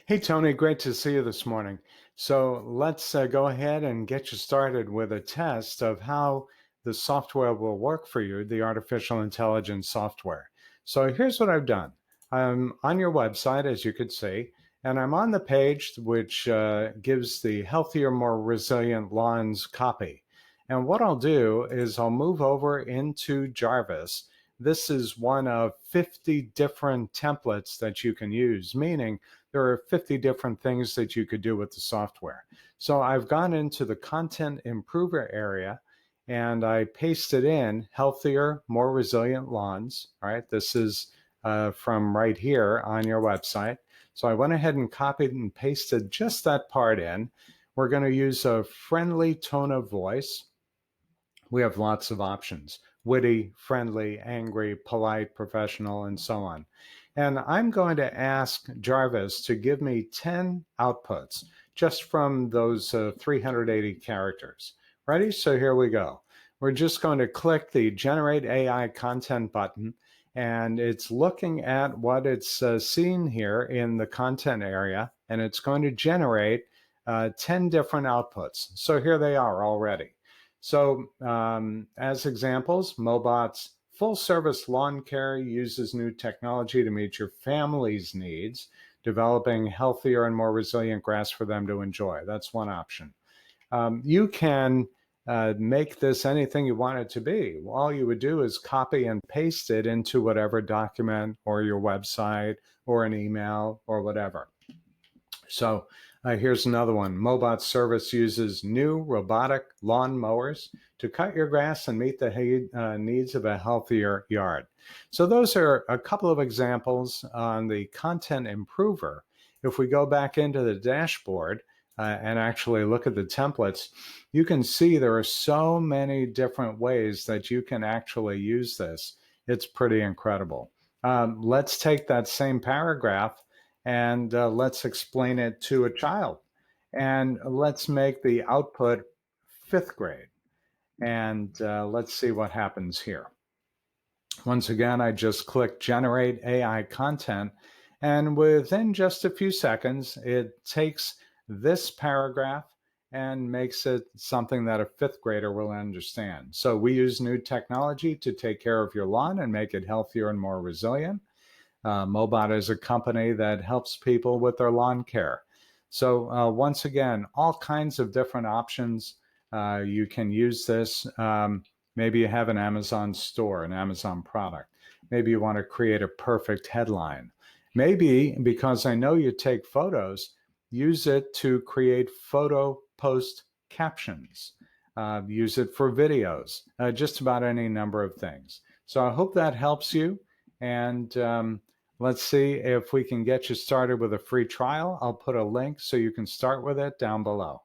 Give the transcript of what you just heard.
Hey, Tony, great to see you this morning. So let's go ahead and get you started with a test of how the software will work for you, the artificial intelligence software. So here's what I've done. I'm on your website, as you could see, and I'm on the page which gives the healthier, more resilient lawns copy. And what I'll do is I'll move over into Jarvis. This is one of 50 different templates that you can use, meaning there are 50 different things that you could do with the software. So I've gone into the content improver area and I pasted in healthier, more resilient lawns. All right, this is from right here on your website. So I went ahead and copied and pasted just that part in. We're going to use a friendly tone of voice. We have lots of options: witty, friendly, angry, polite, professional, and so on. And I'm going to ask Jarvis to give me 10 outputs just from those 380 characters. Ready? So here we go. We're just going to click the Generate AI Content button, and it's looking at what it's seeing here in the content area, and it's going to generate 10 different outputs. So here they are already. So as examples, Mowbot's full service lawn care uses new technology to meet your family's needs, developing healthier and more resilient grass for them to enjoy. That's one option. You can make this anything you want it to be. All you would do is copy and paste it into whatever document or your website or an email or whatever. So here's another one. Mowbot service uses new robotic lawn mowers to cut your grass and meet the needs of a healthier yard. So those are a couple of examples on the content improver. If we go back into the dashboard and actually look at the templates, you can see there are so many different ways that you can actually use this. It's pretty incredible. Let's take that same paragraph and let's explain it to a child. And let's make the output 5th grade. And let's see what happens here. Once again, I just click Generate AI Content. And within just a few seconds, it takes this paragraph and makes it something that a 5th grader will understand. So we use new technology to take care of your lawn and make it healthier and more resilient. Mowbot is a company that helps people with their lawn care. So once again, all kinds of different options. You can use this. Maybe you have an Amazon store, an Amazon product. Maybe you want to create a perfect headline. Maybe, because I know you take photos, use it to create photo post captions. Use it for videos, just about any number of things. So I hope that helps you. And let's see if we can get you started with a free trial. I'll put a link so you can start with it down below.